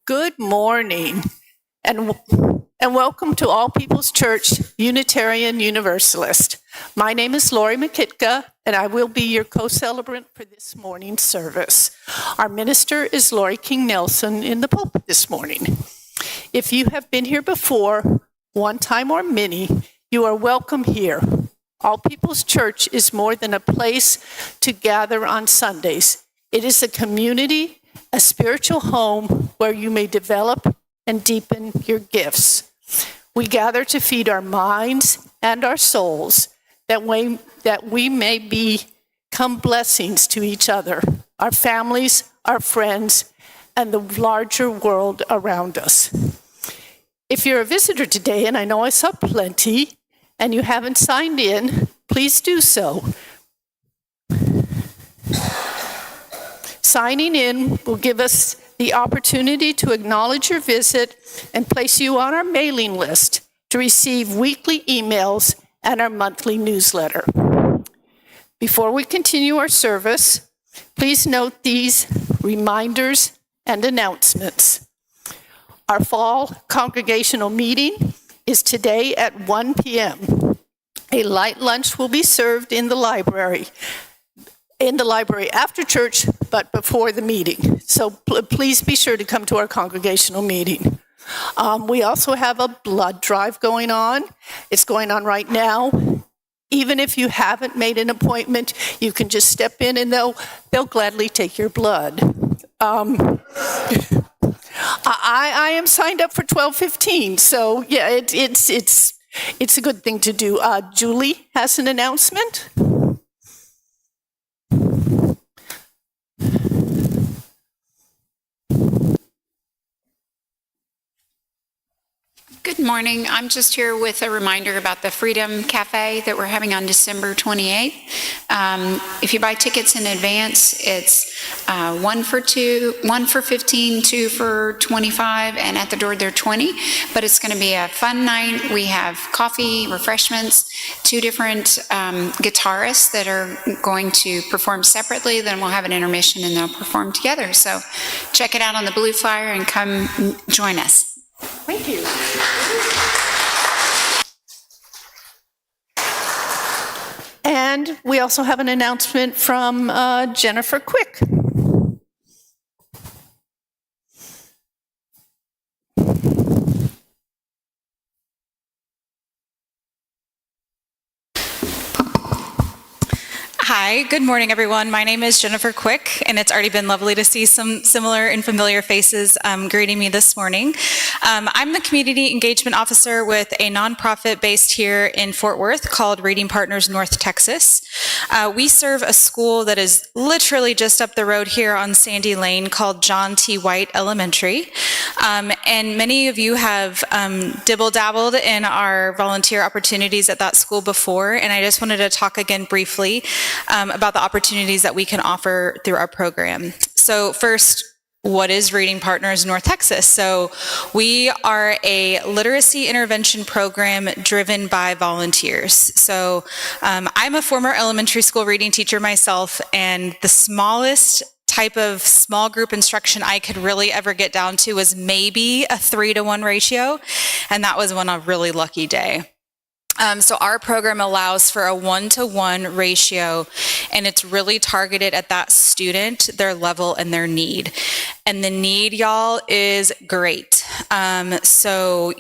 Good morning, and welcome to All People's Church, Unitarian Universalist. My name is Lori McKitka, and I will be your co-celebrant for this morning's service. Our minister is Lori King Nelson in the pulpit this morning. If you have been here before, one time or many, you are welcome here. All People's Church is more than a place to gather on Sundays. It is a community, a spiritual home where you may develop and deepen your gifts. We gather to feed our minds and our souls, that we may become blessings to each other, our families, our friends, and the larger world around us. If you're a visitor today, and I know I saw plenty, and you haven't signed in, please do so. Signing in will give us the opportunity to acknowledge your visit and place you on our mailing list to receive weekly emails and our monthly newsletter. Before we continue our service, please note these reminders and announcements. Our fall congregational meeting is today at 1 p.m. A light lunch will be served in the library after church, but before the meeting. So please be sure to come to our congregational meeting. We also have a blood drive going on. It's going on right now. Even if you haven't made an appointment, you can just step in and they'll gladly take your blood. I am signed up for 12:15, so yeah, it's a good thing to do. Julie has an announcement. Good morning. I'm just here with a reminder about the Freedom Cafe that we're having on December 28th. If you buy tickets in advance, it's 1 for 15, 2 for 25, and at the door they're 20. But it's going to be a fun night. We have coffee, refreshments, 2 different guitarists that are going to perform separately. Then we'll have an intermission and they'll perform together. So check it out on the blue flyer and come join us. Thank you. And we also have an announcement from Jennifer Quick. Hi, good morning, everyone. My name is Jennifer Quick, and it's already been lovely to see some similar and familiar faces greeting me this morning. I'm the Community Engagement Officer with a nonprofit based here in Fort Worth called Reading Partners North Texas. We serve a school that is literally just up the road here on Sandy Lane called John T. White Elementary. And many of you have dibble-dabbled in our volunteer opportunities at that school before, and I just wanted to talk again briefly about the opportunities that we can offer through our program. So first, what is Reading Partners North Texas? So we are a literacy intervention program driven by volunteers. So I'm a former elementary school reading teacher myself, and the smallest type of small group instruction I could really ever get down to was maybe a 3-to-1 ratio, and that was on a really lucky day. So our program allows for a 1-to-1 ratio, and it's really targeted at that student, their level, and their need. And the need, y'all, is great. So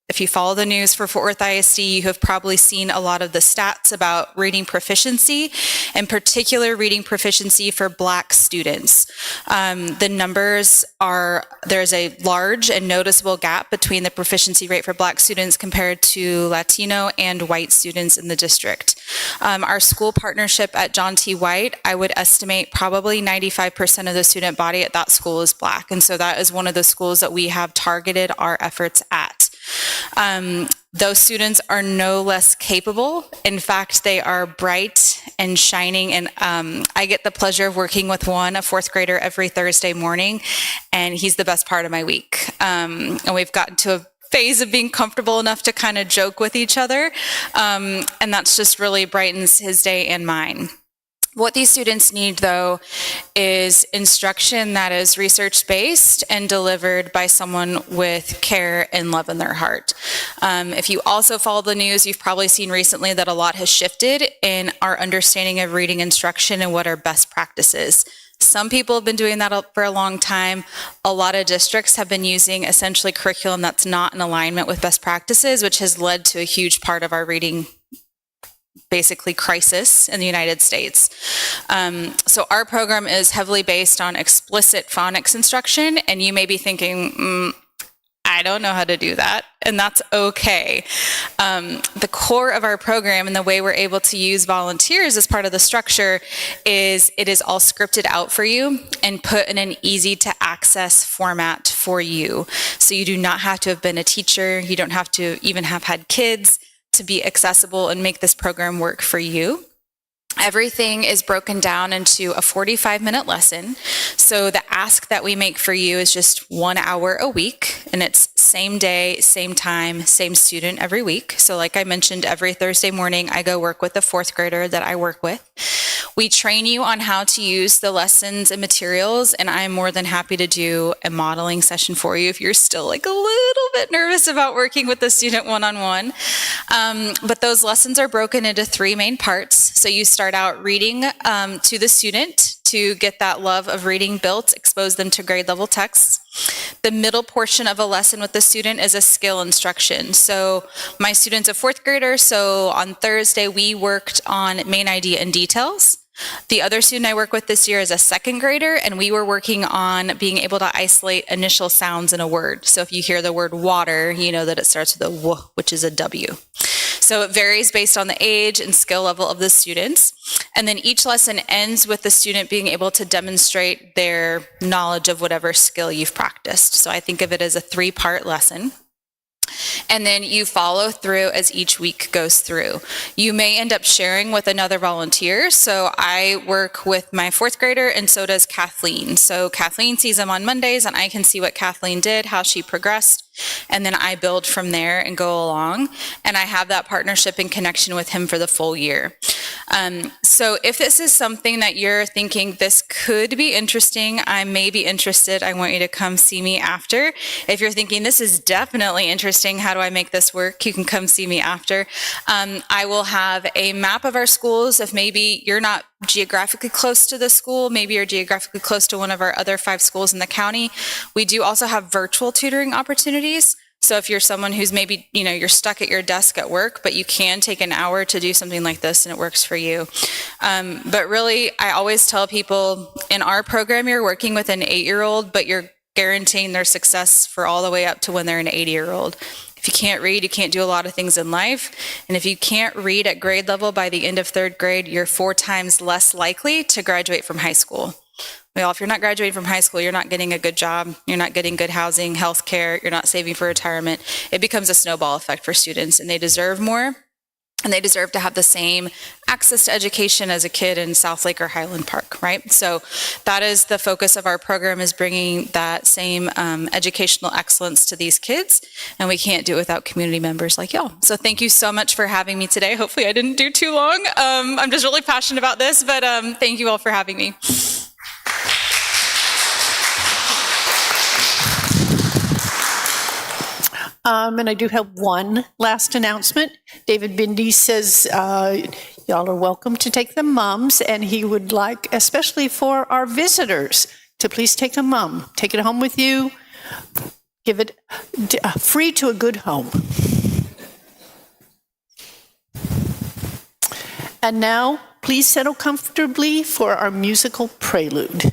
If you follow the news for Fort Worth ISD, you have probably seen a lot of the stats about reading proficiency, in particular reading proficiency for Black students. The numbers are, there's a large and noticeable gap between the proficiency rate for Black students compared to Latino and white students in the district. Our school partnership at John T. White, I would estimate probably 95% of the student body at that school is Black. And so that is one of the schools that we have targeted our efforts at. Those students are no less capable. In fact, they are bright and shining. And I get the pleasure of working with one, a fourth grader, every Thursday morning. And he's the best part of my week. And we've gotten to a phase of being comfortable enough to kind of joke with each other. And that's just really brightens his day and mine. What these students need, though, is instruction that is research-based and delivered by someone with care and love in their heart. If you also follow the news, you've probably seen recently that a lot has shifted in our understanding of reading instruction and what are best practices. Some people have been doing that for a long time. A lot of districts have been using essentially curriculum that's not in alignment with best practices, which has led to a huge part of our reading basically crisis in the United States. So our program is heavily based on explicit phonics instruction, and you may be thinking, I don't know how to do that, and that's okay. The core of our program and the way we're able to use volunteers as part of the structure is it is all scripted out for you and put in an easy to access format for you. So you do not have to have been a teacher, you don't have to even have had kids to be accessible and make this program work for you. Everything is broken down into a 45-minute lesson. So the ask that we make for you is just 1 hour a week, and it's same day, same time, same student every week. So like I mentioned, every Thursday morning, I go work with the fourth grader that I work with. We train you on how to use the lessons and materials, and I'm more than happy to do a modeling session for you if you're still like a little bit nervous about working with the student one-on-one. But those lessons are broken into 3 main parts. So you start out reading to the student to get that love of reading built, expose them to grade level texts. The middle portion of a lesson with the student is a skill instruction. So my student's a fourth grader, so on Thursday we worked on main idea and details. The other student I work with this year is a second grader, and we were working on being able to isolate initial sounds in a word. So if you hear the word water, you know that it starts with a W, which is a W. So it varies based on the age and skill level of the students. And then each lesson ends with the student being able to demonstrate their knowledge of whatever skill you've practiced. So I think of it as a 3-part lesson. And then you follow through as each week goes through. You may end up sharing with another volunteer. So I work with my fourth grader, and so does Kathleen. So Kathleen sees them on Mondays, and I can see what Kathleen did, how she progressed, and then I build from there and go along. And I have that partnership and connection with him for the full year. So if this is something that you're thinking this could be interesting, I may be interested, I want you to come see me after. If you're thinking this is definitely interesting, how do I make this work? You can come see me after. I will have a map of our schools. If maybe you're not geographically close to the school, maybe you're geographically close to one of our other 5 schools in the county. We do also have virtual tutoring opportunities. So if you're someone who's maybe, you're stuck at your desk at work, but you can take an hour to do something like this and it works for you. But really, I always tell people in our program, you're working with an 8-year-old, but you're guaranteeing their success for all the way up to when they're an 80-year-old. If you can't read, you can't do a lot of things in life. And if you can't read at grade level by the end of 3rd grade, you're 4 times less likely to graduate from high school. Well, if you're not graduating from high school, you're not getting a good job, you're not getting good housing, health care, you're not saving for retirement. It becomes a snowball effect for students, and they deserve more, and they deserve to have the same access to education as a kid in South Lake or Highland Park, right? So that is the focus of our program, is bringing that same educational excellence to these kids, and we can't do it without community members like y'all. So thank you so much for having me today. Hopefully I didn't do too long. I'm just really passionate about this, but thank you all for having me. And I do have one last announcement. David Bindi says y'all are welcome to take the mums, and he would like, especially for our visitors, to please take a mum. Take it home with you. Give it free to a good home. And now, please settle comfortably for our musical prelude.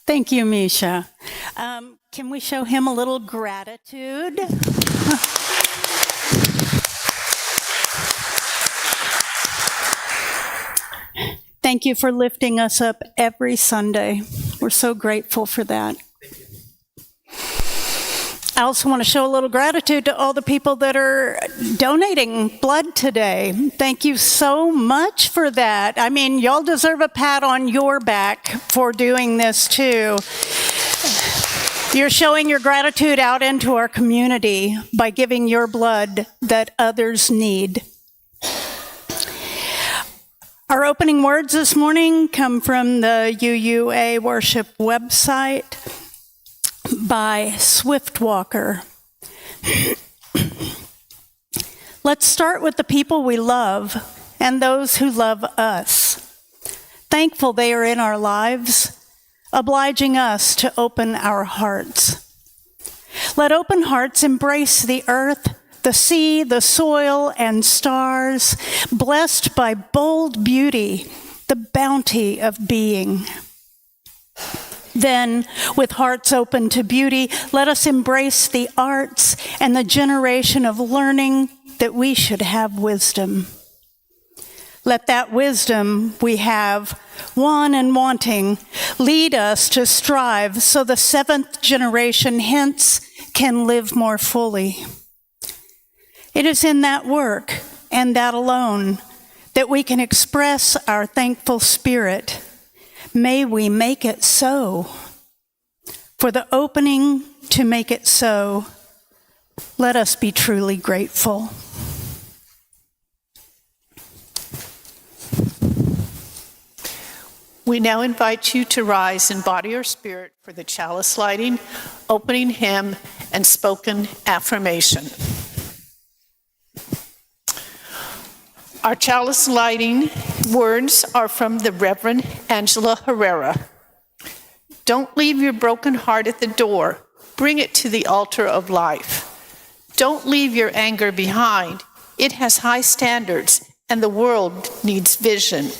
Thank you, Misha. Can we show him a little gratitude? Thank you for lifting us up every Sunday. We're so grateful for that. I also want to show a little gratitude to all the people that are donating blood today. Thank you so much for that. I mean, y'all deserve a pat on your back for doing this too. You're showing your gratitude out into our community by giving your blood that others need. Our opening words this morning come from the UUA worship website by Swiftwalker. Let's start with the people we love and those who love us. Thankful they are in our lives, obliging us to open our hearts. Let open hearts embrace the earth, the sea, the soil, and stars, blessed by bold beauty, the bounty of being. Then, with hearts open to beauty, let us embrace the arts and the generation of learning that we should have wisdom. Let that wisdom we have, won and wanting, lead us to strive so the seventh generation hence can live more fully. It is in that work and that alone that we can express our thankful spirit. May we make it so. For the opening to make it so, let us be truly grateful. We now invite you to rise in body or spirit for the chalice lighting, opening hymn, and spoken affirmation. Our chalice lighting words are from the Reverend Angela Herrera. Don't leave your broken heart at the door. Bring it to the altar of life. Don't leave your anger behind. It has high standards, and the world needs vision.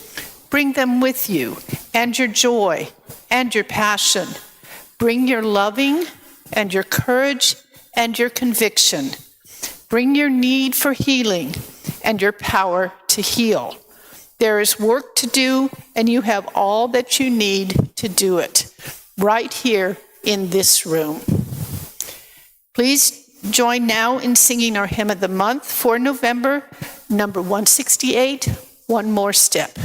Bring them with you, and your joy, and your passion. Bring your loving, and your courage, and your conviction. Bring your need for healing, and your power to heal. There is work to do, and you have all that you need to do it, right here in this room. Please join now in singing our hymn of the month for November, number 168, One More Step.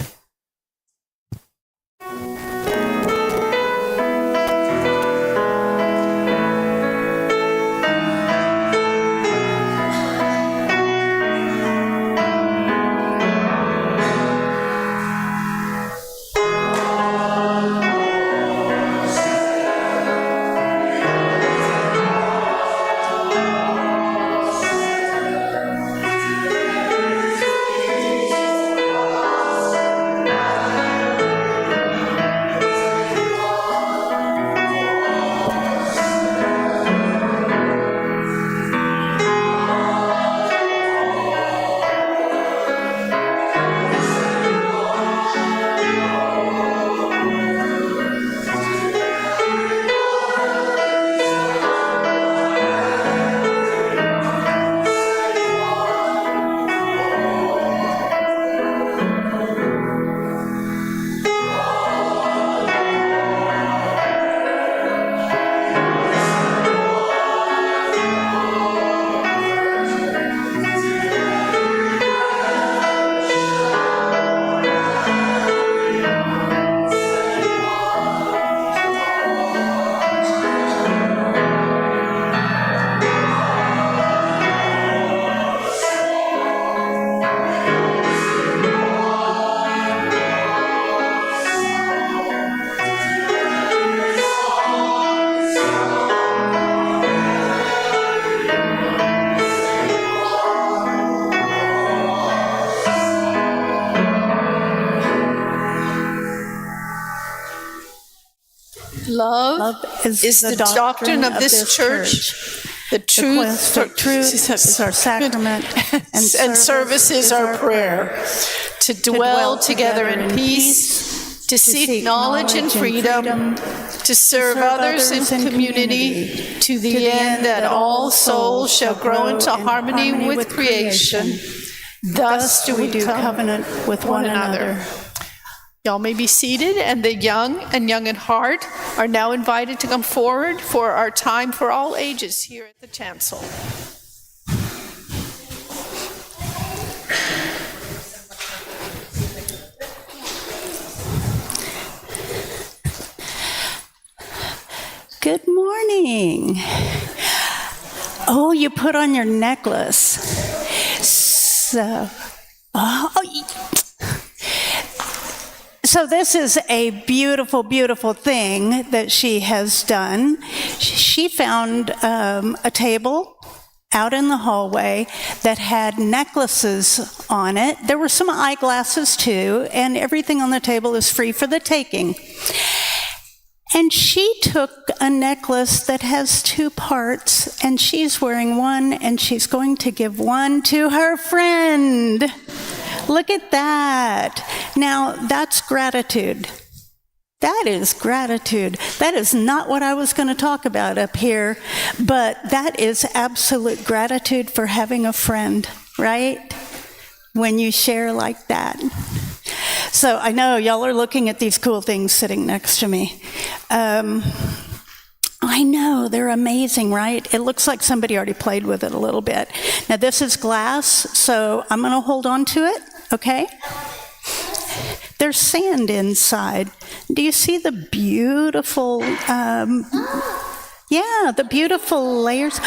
Love is the doctrine of this church. The truth is our sacrament, and service is our prayer. To dwell together in peace, to seek knowledge and freedom, to serve others in community, to the end that all souls shall grow into harmony with creation. Thus do we do covenant with one another. Y'all may be seated, and the young and young at heart are now invited to come forward for our time for all ages here at the chancel. Good morning. Oh, you put on your necklace. So this is a beautiful, beautiful thing that she has done. She found a table out in the hallway that had necklaces on it. There were some eyeglasses too, and everything on the table is free for the taking. And she took a necklace that has two parts, and she's wearing one, and she's going to give one to her friend. Look at that. Now, that's gratitude. That is gratitude. That is not what I was going to talk about up here, but that is absolute gratitude for having a friend, right? When you share like that. So I know y'all are looking at these cool things sitting next to me. I know, they're amazing, right? It looks like somebody already played with it a little bit. Now this is glass, so I'm going to hold on to it, okay? There's sand inside. Do you see the beautiful, the beautiful layers?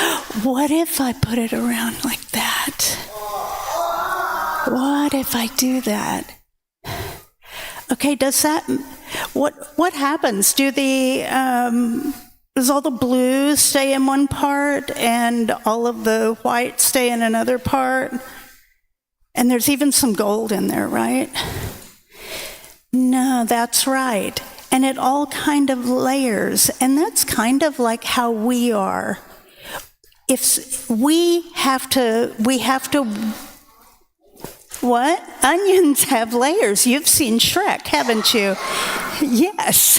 What if I put it around like that? What if I do that? Okay, does what happens? Does all the blue stay in one part and all of the white stay in another part? And there's even some gold in there, right? No, that's right. And it all kind of layers. And that's kind of like how we are. If we have to, what? Onions have layers. You've seen Shrek, haven't you? Yes.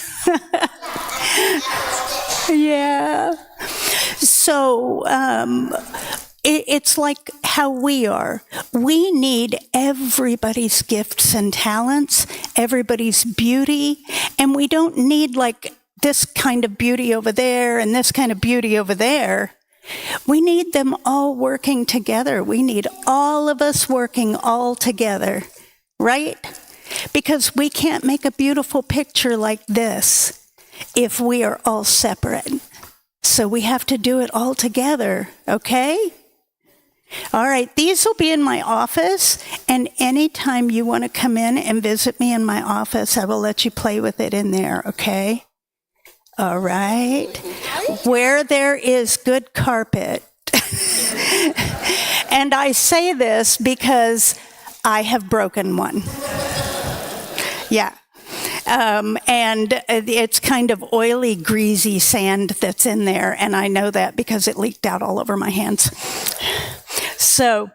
Yeah. So it's like how we are. We need everybody's gifts and talents, everybody's beauty, and we don't need like this kind of beauty over there and this kind of beauty over there. We need them all working together. We need all of us working all together, right? Because we can't make a beautiful picture like this if we are all separate. So we have to do it all together, okay? All right, these will be in my office, and anytime you want to come in and visit me in my office, I will let you play with it in there, okay? All right. Where there is good carpet. And I say this because I have broken one. Yeah. And it's kind of oily, greasy sand that's in there, and I know that because it leaked out all over my hands. So,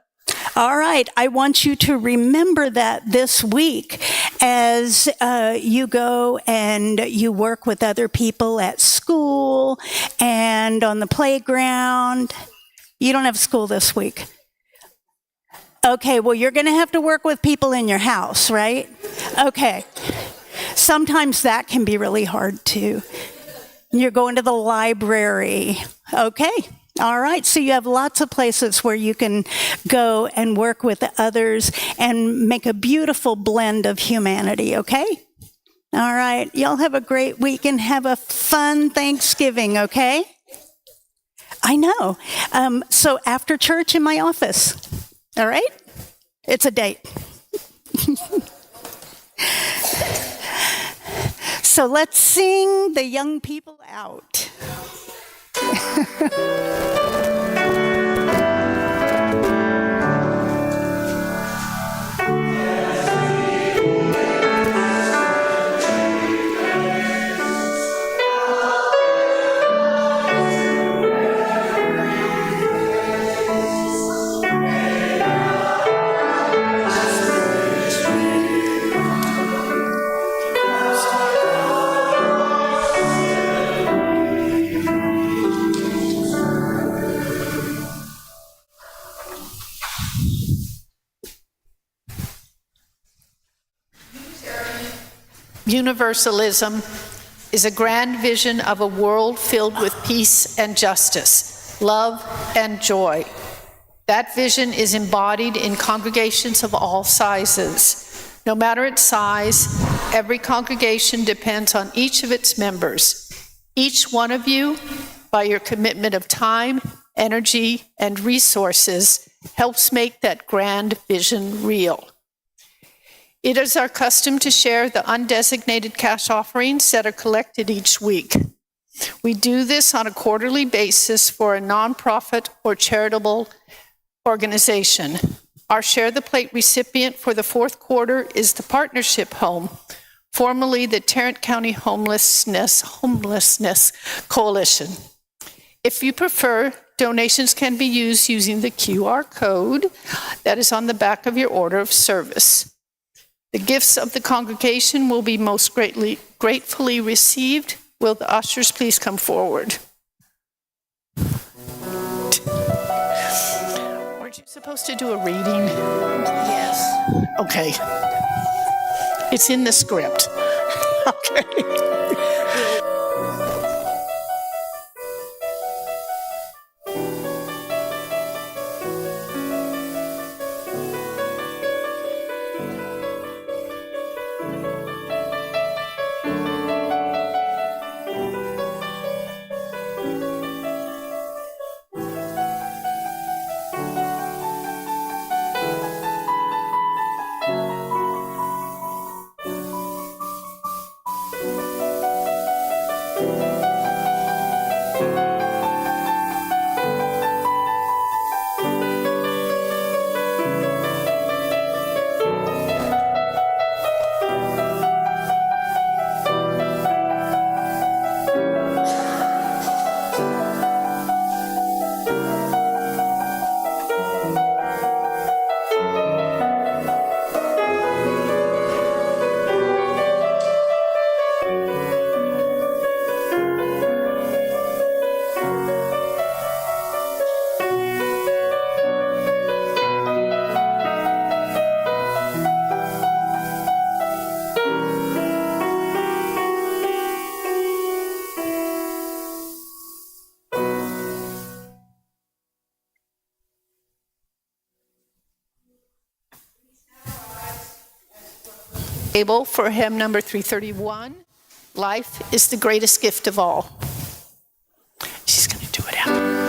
all right, I want you to remember that this week as you go and you work with other people at school and on the playground. You don't have school this week. Okay, well, you're going to have to work with people in your house, right? Okay. Sometimes that can be really hard too. You're going to the library. Okay. All right. So you have lots of places where you can go and work with others and make a beautiful blend of humanity. Okay. All right. Y'all have a great week and have a fun Thanksgiving. Okay. I know. So after church in my office. All right. It's a date. So let's sing the young people out. Universalism is a grand vision of a world filled with peace and justice, love and joy. That vision is embodied in congregations of all sizes. No matter its size, every congregation depends on each of its members. Each one of you, by your commitment of time, energy, and resources, helps make that grand vision real. It is our custom to share the undesignated cash offerings that are collected each week. We do this on a quarterly basis for a nonprofit or charitable organization. Our Share the Plate recipient for the fourth quarter is the Partnership Home, formerly the Tarrant County Homelessness Coalition. If you prefer, donations can be used using the QR code that is on the back of your order of service. The gifts of the congregation will be most gratefully received. Will the ushers please come forward? Weren't you supposed to do a reading? Yes. Okay. It's in the script. Okay. Able for hymn number 331, Life is the Greatest Gift of All. She's going to do it out.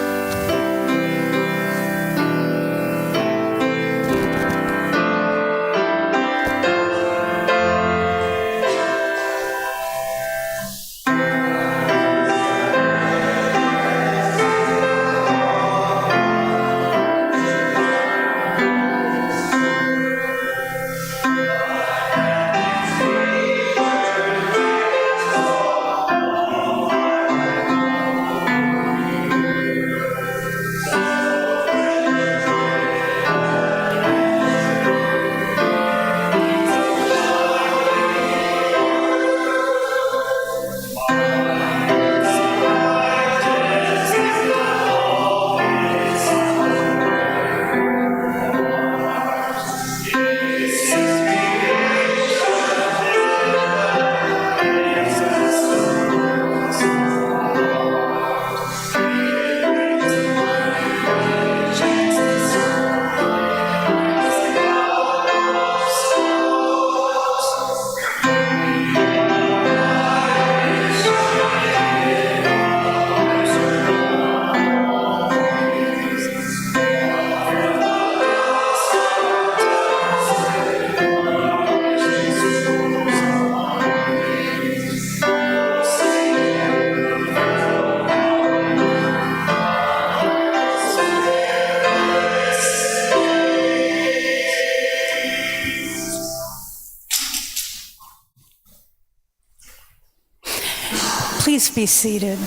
Please be seated.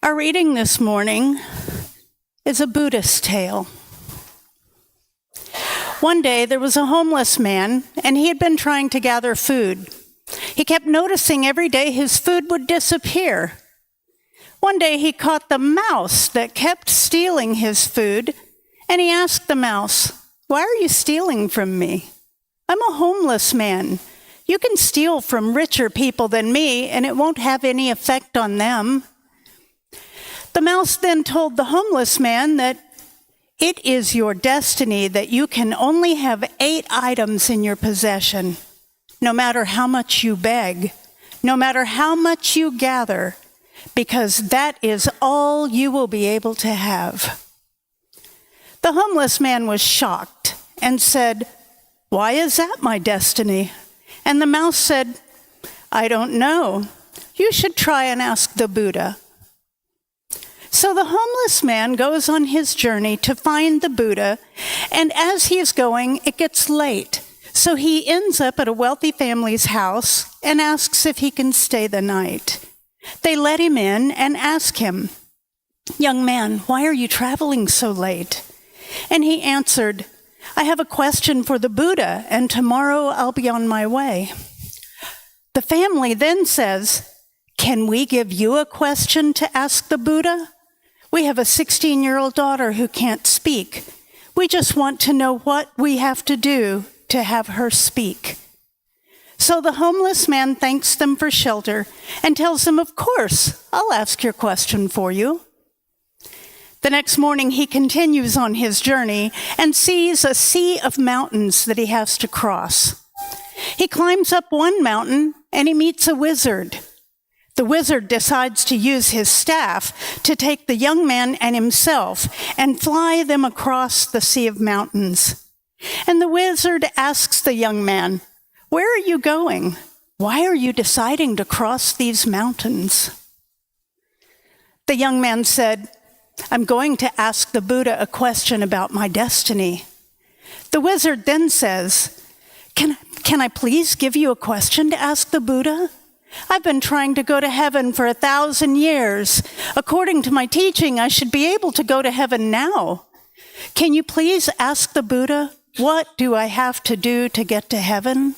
Our reading this morning is a Buddhist tale. One day there was a homeless man, and he had been trying to gather food. He kept noticing every day his food would disappear. One day he caught the mouse that kept stealing his food, and he asked the mouse, "Why are you stealing from me? I'm a homeless man. You can steal from richer people than me, and it won't have any effect on them." The mouse then told the homeless man that it is your destiny that you can only have 8 items in your possession, no matter how much you beg, no matter how much you gather, because that is all you will be able to have. The homeless man was shocked and said, "Why is that my destiny?" And the mouse said, "I don't know. You should try and ask the Buddha." So the homeless man goes on his journey to find the Buddha, and as he is going, it gets late. So he ends up at a wealthy family's house and asks if he can stay the night. They let him in and ask him, "Young man, why are you traveling so late?" And he answered, "I have a question for the Buddha, and tomorrow I'll be on my way." The family then says, "Can we give you a question to ask the Buddha? We have a 16-year-old daughter who can't speak. We just want to know what we have to do to have her speak." So the homeless man thanks them for shelter and tells them, "Of course, I'll ask your question for you." The next morning, he continues on his journey and sees a sea of mountains that he has to cross. He climbs up one mountain and he meets a wizard. The wizard decides to use his staff to take the young man and himself and fly them across the sea of mountains. And the wizard asks the young man, "Where are you going? Why are you deciding to cross these mountains?" The young man said, "I'm going to ask the Buddha a question about my destiny." The wizard then says, Can I please give you a question to ask the Buddha? I've been trying to go to heaven for 1,000 years. According to my teaching, I should be able to go to heaven now. Can you please ask the Buddha, what do I have to do to get to heaven?"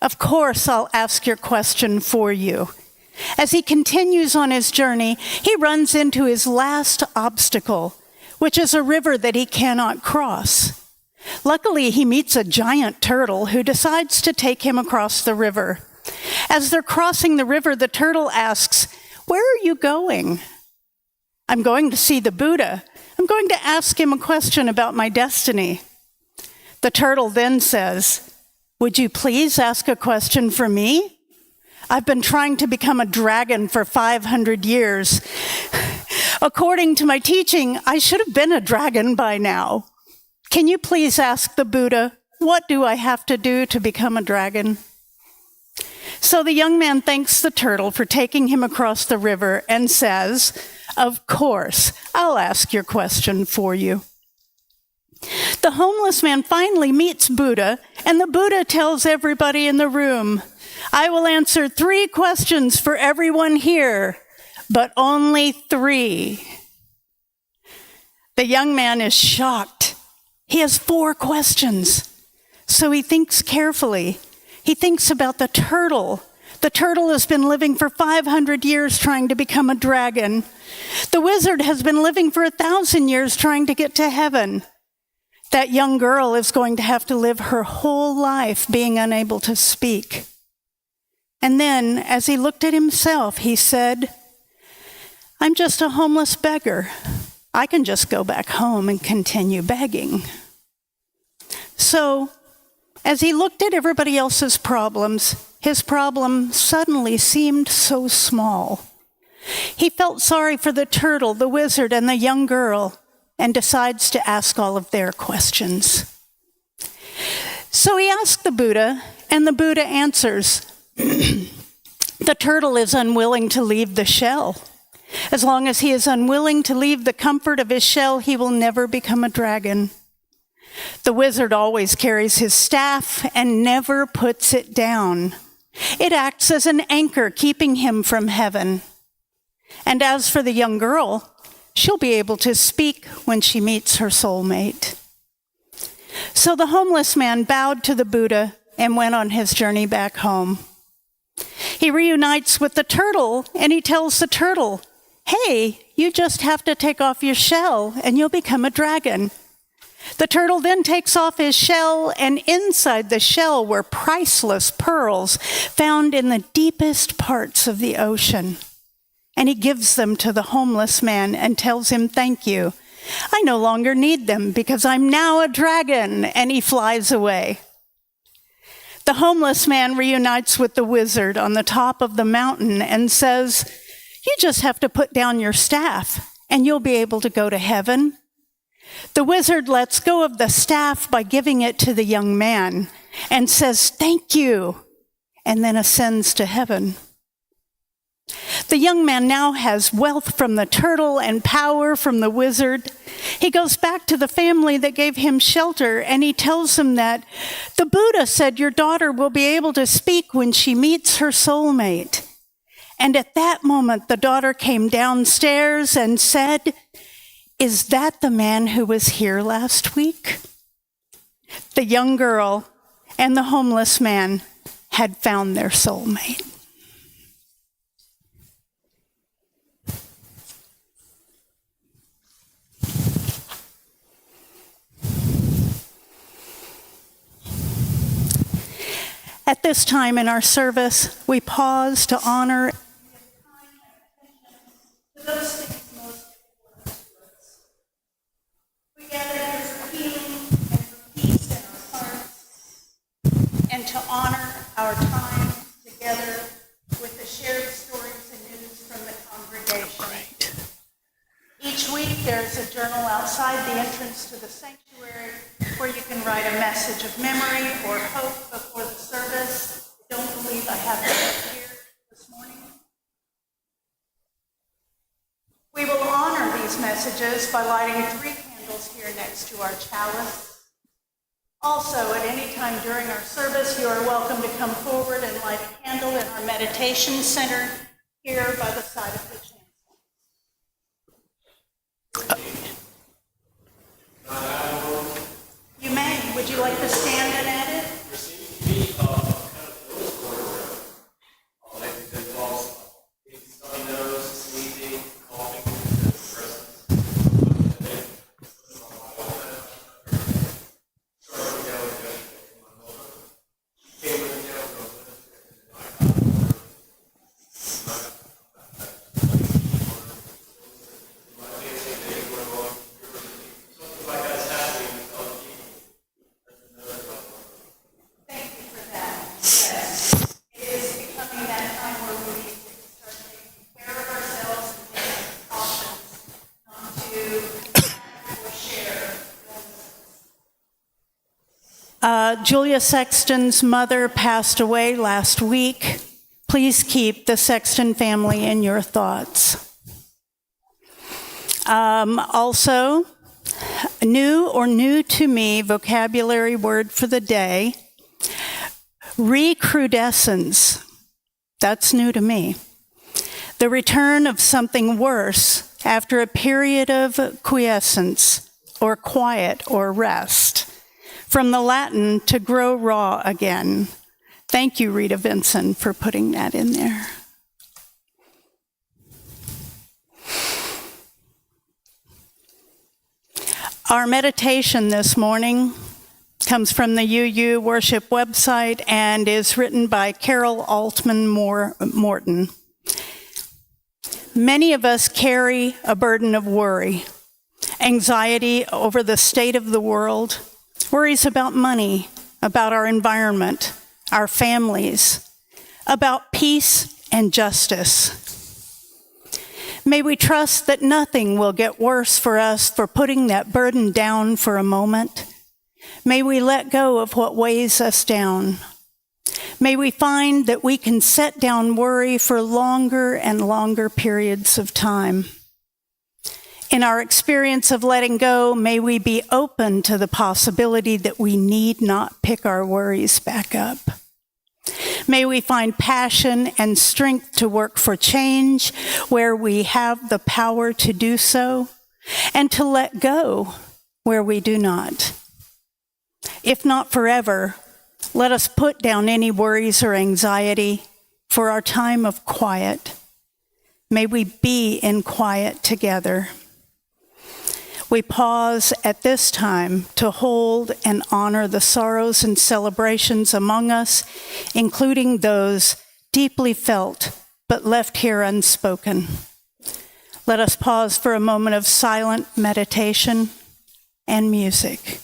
"Of course, I'll ask your question for you." As he continues on his journey, he runs into his last obstacle, which is a river that he cannot cross. Luckily, he meets a giant turtle who decides to take him across the river. As they're crossing the river, the turtle asks, "Where are you going?" "I'm going to see the Buddha. I'm going to ask him a question about my destiny. The turtle then says, would you please ask a question for me? I've been trying to become a dragon for 500 years. According to my teaching, I should have been a dragon by now. Can you please ask the Buddha, what do I have to do to become a dragon? So the young man thanks the turtle for taking him across the river and says, of course, I'll ask your question for you. The homeless man finally meets Buddha, and the Buddha tells everybody in the room, I will answer 3 questions for everyone here, but only 3. The young man is shocked. He has 4 questions. So he thinks carefully. He thinks about the turtle. The turtle has been living for 500 years trying to become a dragon. The wizard has been living for 1,000 years trying to get to heaven. That young girl is going to have to live her whole life being unable to speak. And then, as he looked at himself, he said, I'm just a homeless beggar. I can just go back home and continue begging. So, as he looked at everybody else's problems, his problem suddenly seemed so small. He felt sorry for the turtle, the wizard, and the young girl, and decides to ask all of their questions. So he asked the Buddha, and the Buddha answers, the turtle is unwilling to leave the shell. As long as he is unwilling to leave the comfort of his shell, he will never become a dragon. The wizard always carries his staff and never puts it down. It acts as an anchor, keeping him from heaven. And as for the young girl, she'll be able to speak when she meets her soulmate. So the homeless man bowed to the Buddha and went on his journey back home. He reunites with the turtle, and he tells the turtle, hey, you just have to take off your shell and you'll become a dragon. The turtle then takes off his shell, and inside the shell were priceless pearls found in the deepest parts of the ocean. And he gives them to the homeless man and tells him, thank you. I no longer need them because I'm now a dragon, and he flies away. The homeless man reunites with the wizard on the top of the mountain and says, you just have to put down your staff and you'll be able to go to heaven. The wizard lets go of the staff by giving it to the young man and says, thank you, and then ascends to heaven. The young man now has wealth from the turtle and power from the wizard. He goes back to the family that gave him shelter, and he tells them that the Buddha said your daughter will be able to speak when she meets her soulmate. And at that moment, the daughter came downstairs and said, is that the man who was here last week? The young girl and the homeless man had found their soulmate. At this time in our service, we pause to honor those things most important to us. We gather here for healing and for peace in our hearts, and to honor our time together with the shared stories and news from the congregation. Great. Each week there's a journal outside the entrance to the sanctuary where you can write a message of memory or hope before the service. I don't believe I have that here this morning. We will honor these messages by lighting 3 candles here next to our chalice. Also, at any time during our service, you are welcome to come forward and light a candle in our meditation center here by the side of the chancel. You may. Would you like to stand and add it? Julia Sexton's mother passed away last week. Please keep the Sexton family in your thoughts. Also, new to me vocabulary word for the day, recrudescence. That's new to me. The return of something worse after a period of quiescence or quiet or rest. From the Latin, to grow raw again. Thank you, Rita Vinson, for putting that in there. Our meditation this morning comes from the UU Worship website and is written by Carol Altman Morton. Many of us carry a burden of worry, anxiety over the state of the world, worries about money, about our environment, our families, about peace and justice. May we trust that nothing will get worse for us for putting that burden down for a moment. May we let go of what weighs us down. May we find that we can set down worry for longer and longer periods of time. In our experience of letting go, may we be open to the possibility that we need not pick our worries back up. May we find passion and strength to work for change where we have the power to do so, and to let go where we do not. If not forever, let us put down any worries or anxiety for our time of quiet. May we be in quiet together. We pause at this time to hold and honor the sorrows and celebrations among us, including those deeply felt but left here unspoken. Let us pause for a moment of silent meditation and music.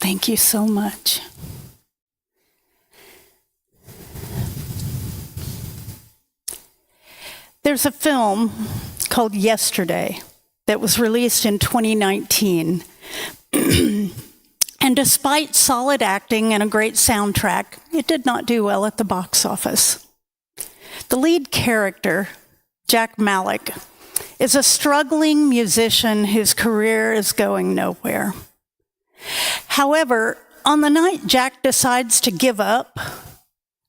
Thank you so much. There's a film called Yesterday that was released in 2019. And And despite solid acting and a great soundtrack, it did not do well at the box office. The lead character, Jack Malik, is a struggling musician whose career is going nowhere. However, on the night Jack decides to give up,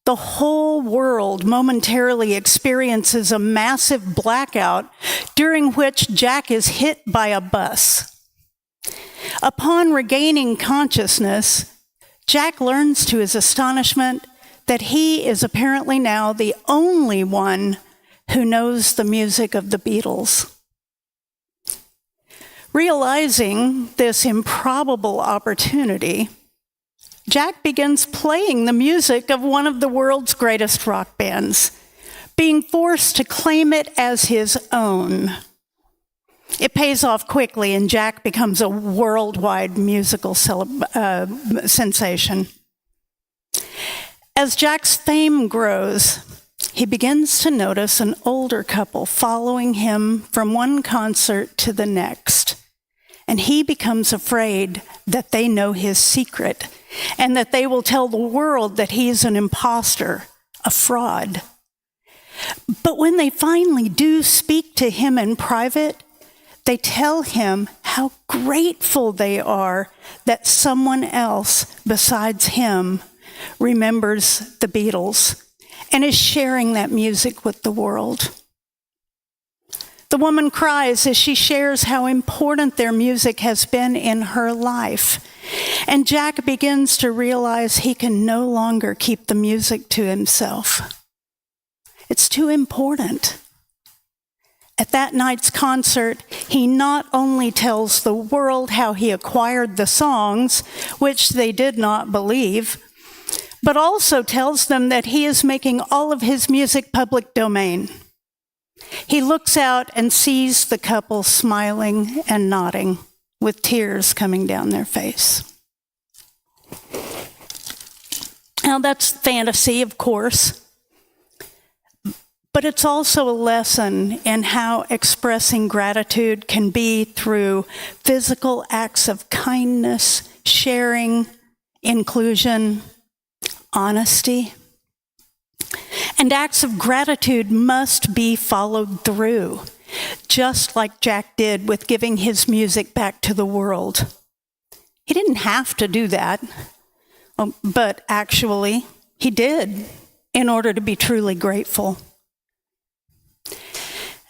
the whole world momentarily experiences a massive blackout during which Jack is hit by a bus. Upon regaining consciousness, Jack learns to his astonishment that he is apparently now the only one who knows the music of the Beatles. Realizing this improbable opportunity, Jack begins playing the music of one of the world's greatest rock bands, being forced to claim it as his own. It pays off quickly, and Jack becomes a worldwide musical sensation. As Jack's fame grows, he begins to notice an older couple following him from one concert to the next, and he becomes afraid that they know his secret and that they will tell the world that he's an imposter, a fraud. But when they finally do speak to him in private, they tell him how grateful they are that someone else besides him remembers the Beatles and is sharing that music with the world. The woman cries as she shares how important their music has been in her life. And Jack begins to realize he can no longer keep the music to himself. It's too important. At that night's concert, he not only tells the world how he acquired the songs, which they did not believe, but also tells them that he is making all of his music public domain. He looks out and sees the couple smiling and nodding, with tears coming down their face. Now, that's fantasy, of course, but it's also a lesson in how expressing gratitude can be through physical acts of kindness, sharing, inclusion, honesty. And acts of gratitude must be followed through, just like Jack did with giving his music back to the world. He didn't have to do that, but actually, he did in order to be truly grateful.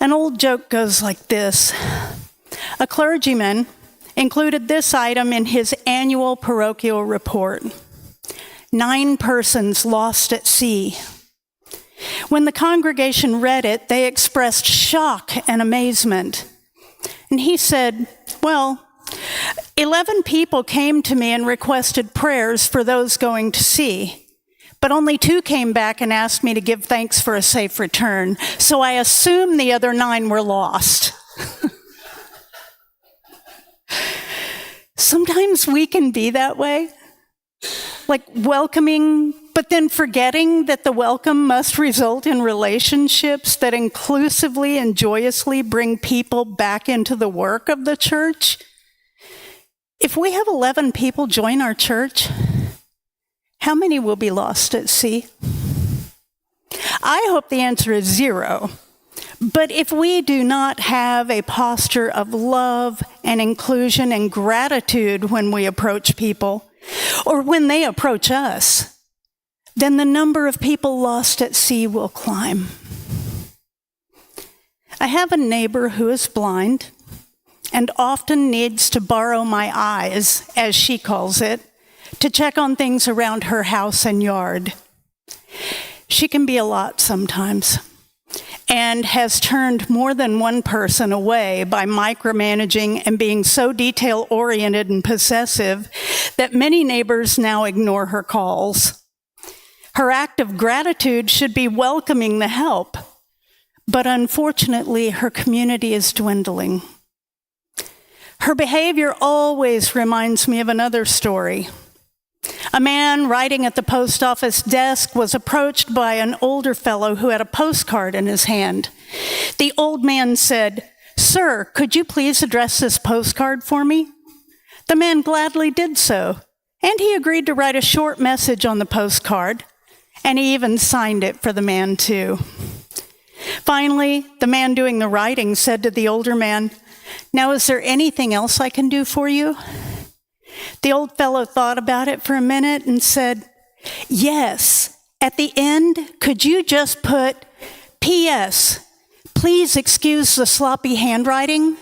An old joke goes like this. A clergyman included this item in his annual parochial report: 9 persons lost at sea. When the congregation read it, they expressed shock and amazement. And he said, well, 11 people came to me and requested prayers for those going to sea, but only 2 came back and asked me to give thanks for a safe return, so I assume the other 9 were lost. Sometimes we can be that way, like welcoming, but then forgetting that the welcome must result in relationships that inclusively and joyously bring people back into the work of the church. If we have 11 people join our church, how many will be lost at sea? I hope the answer is 0. But if we do not have a posture of love and inclusion and gratitude when we approach people, or when they approach us, then the number of people lost at sea will climb. I have a neighbor who is blind and often needs to borrow my eyes, as she calls it, to check on things around her house and yard. She can be a lot sometimes, and has turned more than one person away by micromanaging and being so detail-oriented and possessive that many neighbors now ignore her calls. Her act of gratitude should be welcoming the help, but unfortunately, her community is dwindling. Her behavior always reminds me of another story. A man writing at the post office desk was approached by an older fellow who had a postcard in his hand. The old man said, "Sir, could you please address this postcard for me?" The man gladly did so, And he agreed to write a short message on the postcard, and he even signed it for the man too. Finally, the man doing the writing said to the older man, "Now, is there anything else I can do for you?" The old fellow thought about it for a minute and said, "Yes, at the end, could you just put P.S., please excuse the sloppy handwriting?"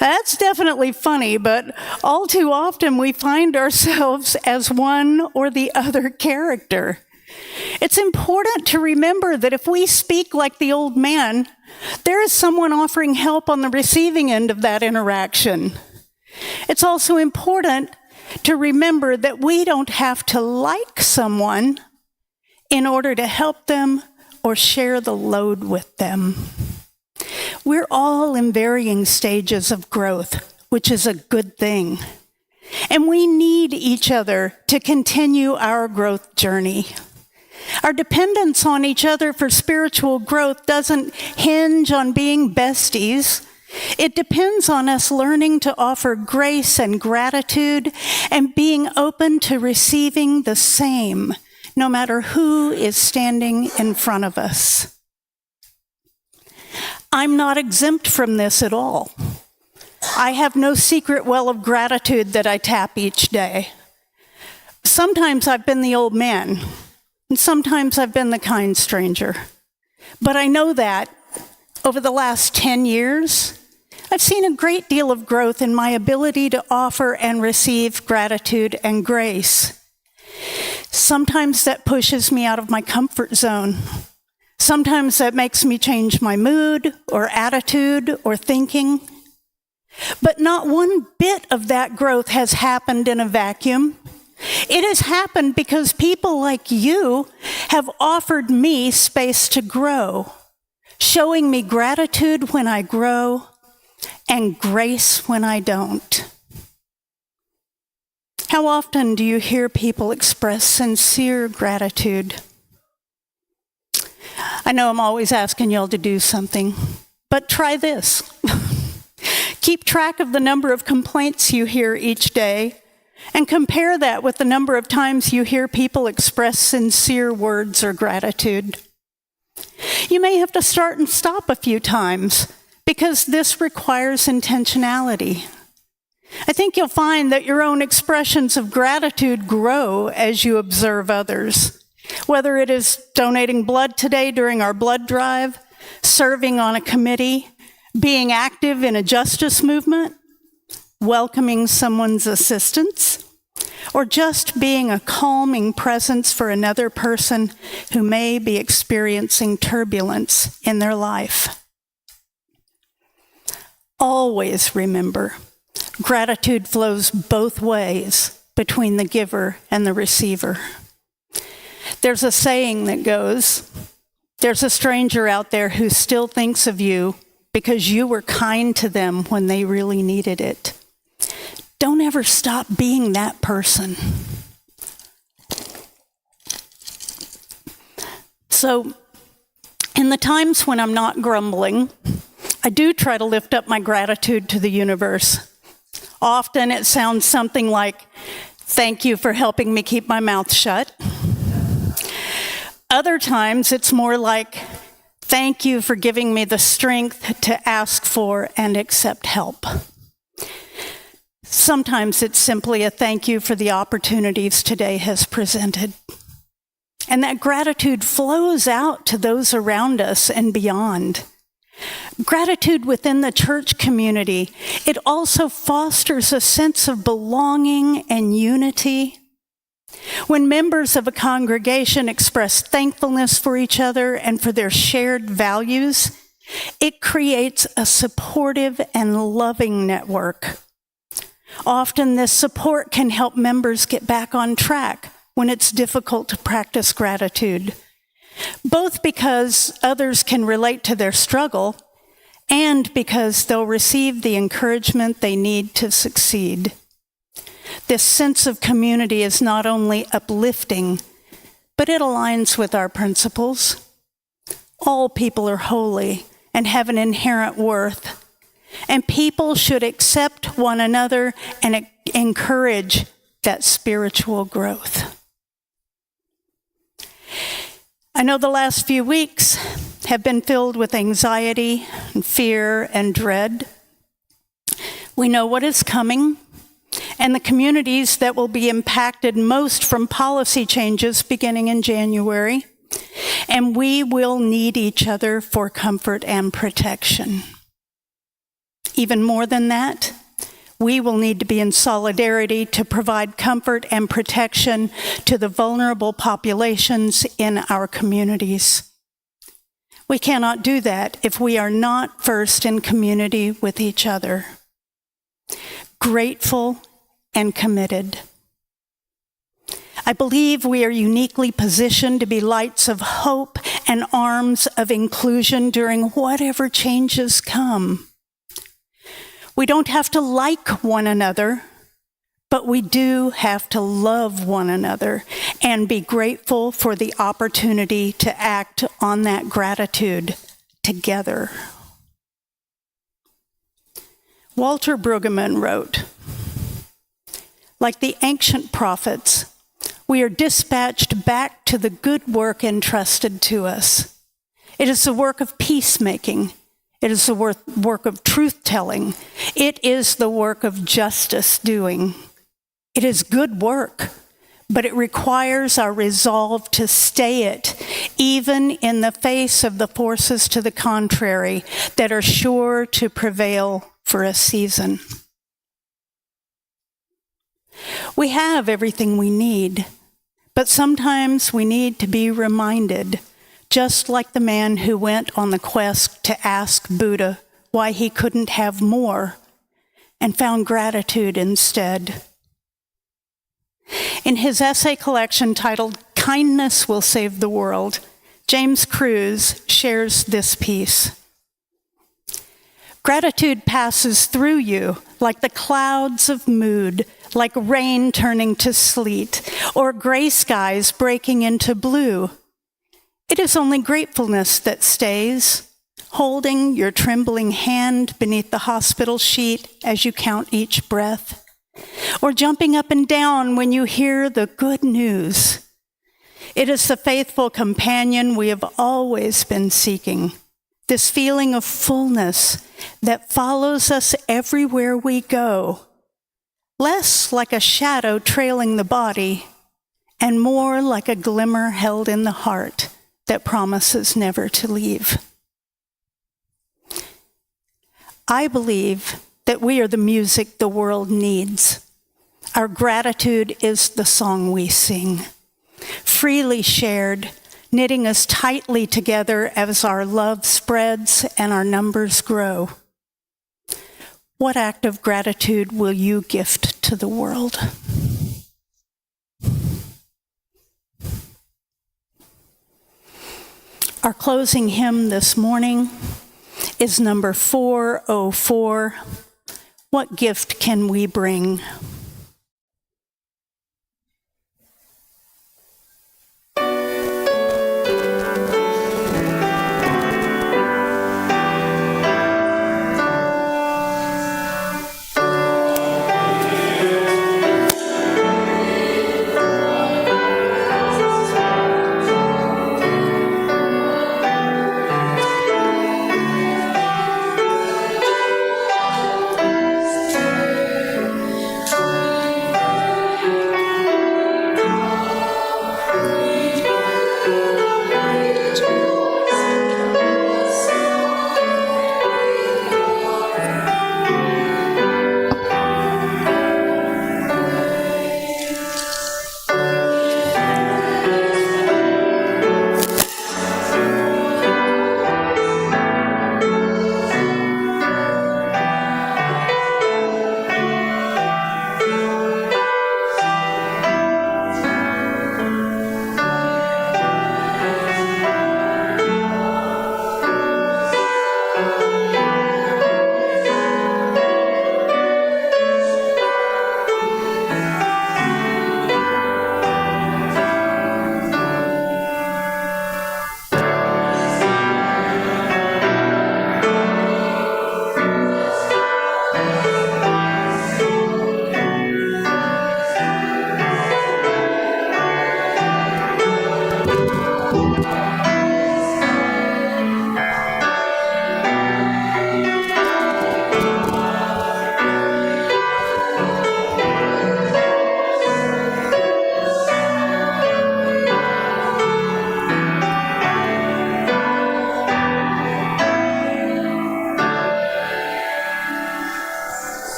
That's definitely funny, but all too often we find ourselves as one or the other character. It's important to remember that if we speak like the old man, there is someone offering help on the receiving end of that interaction. It's also important to remember that we don't have to like someone in order to help them or share the load with them. We're all in varying stages of growth, which is a good thing. And we need each other to continue our growth journey. Our dependence on each other for spiritual growth doesn't hinge on being besties. It depends on us learning to offer grace and gratitude and being open to receiving the same, no matter who is standing in front of us. I'm not exempt from this at all. I have no secret well of gratitude that I tap each day. Sometimes I've been the old man, and sometimes I've been the kind stranger. But I know that over the last 10 years, I've seen a great deal of growth in my ability to offer and receive gratitude and grace. Sometimes that pushes me out of my comfort zone. Sometimes that makes me change my mood or attitude or thinking. But not one bit of that growth has happened in a vacuum. It has happened because people like you have offered me space to grow, showing me gratitude when I grow and grace when I don't. How often do you hear people express sincere gratitude? I know I'm always asking y'all to do something, but try this. Keep track of the number of complaints you hear each day and compare that with the number of times you hear people express sincere words or gratitude. You may have to start and stop a few times because this requires intentionality. I think you'll find that your own expressions of gratitude grow as you observe others. Whether it is donating blood today during our blood drive, serving on a committee, being active in a justice movement, welcoming someone's assistance, or just being a calming presence for another person who may be experiencing turbulence in their life. Always remember, gratitude flows both ways between the giver and the receiver. There's a saying that goes, there's a stranger out there who still thinks of you because you were kind to them when they really needed it. Don't ever stop being that person. So, in the times when I'm not grumbling, I do try to lift up my gratitude to the universe. Often it sounds something like, "Thank you for helping me keep my mouth shut." Other times it's more like, "Thank you for giving me the strength to ask for and accept help." Sometimes it's simply a thank you for the opportunities today has presented. And that gratitude flows out to those around us and beyond. Gratitude within the church community, it also fosters a sense of belonging and unity. When members of a congregation express thankfulness for each other and for their shared values, it creates a supportive and loving network. Often this support can help members get back on track when it's difficult to practice gratitude, both because others can relate to their struggle and because they'll receive the encouragement they need to succeed. This sense of community is not only uplifting, but it aligns with our principles. All people are holy and have an inherent worth. And people should accept one another and encourage that spiritual growth. I know the last few weeks have been filled with anxiety and fear and dread. We know what is coming, and the communities that will be impacted most from policy changes beginning in January, and we will need each other for comfort and protection. Even more than that, we will need to be in solidarity to provide comfort and protection to the vulnerable populations in our communities. We cannot do that if we are not first in community with each other, grateful and committed. I believe we are uniquely positioned to be lights of hope and arms of inclusion during whatever changes come. We don't have to like one another, but we do have to love one another and be grateful for the opportunity to act on that gratitude together. Walter Brueggemann wrote, "Like the ancient prophets, we are dispatched back to the good work entrusted to us. It is the work of peacemaking. It is the work of truth-telling. It is the work of justice doing. It is good work, but it requires our resolve to stay it, even in the face of the forces to the contrary that are sure to prevail for a season." We have everything we need, but sometimes we need to be reminded, just like the man who went on the quest to ask Buddha why he couldn't have more and found gratitude instead. In his essay collection titled "Kindness Will Save the World," James Cruz shares this piece. "Gratitude passes through you like the clouds of mood, like rain turning to sleet, or gray skies breaking into blue. It is only gratefulness that stays, holding your trembling hand beneath the hospital sheet as you count each breath, or jumping up and down when you hear the good news. It is the faithful companion we have always been seeking, this feeling of fullness that follows us everywhere we go, less like a shadow trailing the body, and more like a glimmer held in the heart that promises never to leave." I believe that we are the music the world needs. Our gratitude is the song we sing, freely shared, knitting us tightly together as our love spreads and our numbers grow. What act of gratitude will you gift to the world? Our closing hymn this morning is number 404, "What Gift Can We Bring?"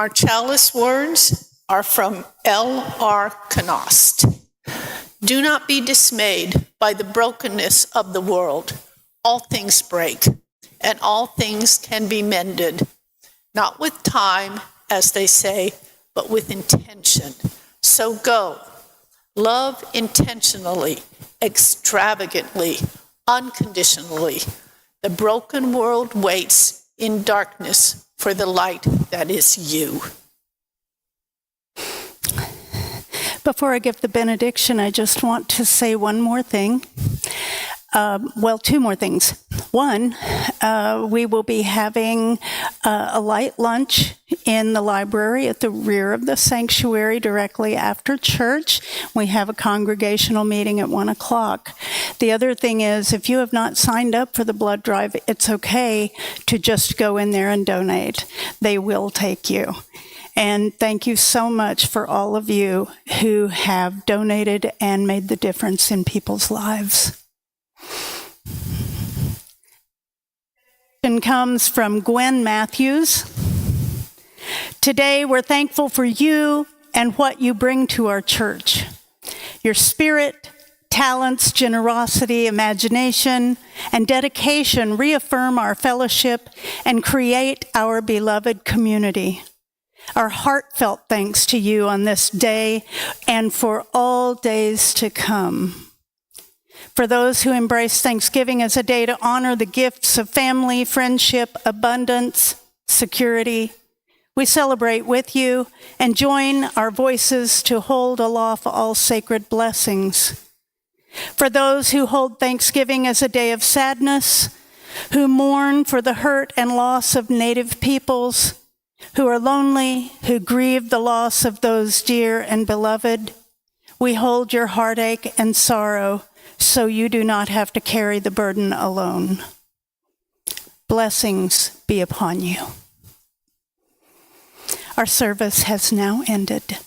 Our chalice words are from L.R. Knost. Do not be dismayed by the brokenness of the world. All things break, and all things can be mended, not with time, as they say, but with intention. So go, love intentionally, extravagantly, unconditionally. The broken world waits in darkness for the light that is you. Before I give the benediction, I just want to say one more thing. Two more things. One, we will be having a light lunch in the library at the rear of the sanctuary directly after church. We have a congregational meeting at 1 o'clock. The other thing is, if you have not signed up for the blood drive, it's okay to just go in there and donate. They will take you. And thank you so much for all of you who have donated and made the difference in people's lives. Comes from Gwen Matthews. Today, we're thankful for you and what you bring to our church. Your spirit, talents, generosity, imagination, and dedication reaffirm our fellowship and create our beloved community. Our heartfelt thanks to you on this day and for all days to come. For those who embrace Thanksgiving as a day to honor the gifts of family, friendship, abundance, security, we celebrate with you and join our voices to hold aloft all sacred blessings. For those who hold Thanksgiving as a day of sadness, who mourn for the hurt and loss of Native peoples, who are lonely, who grieve the loss of those dear and beloved, we hold your heartache and sorrow so you do not have to carry the burden alone. Blessings be upon you. Our service has now ended.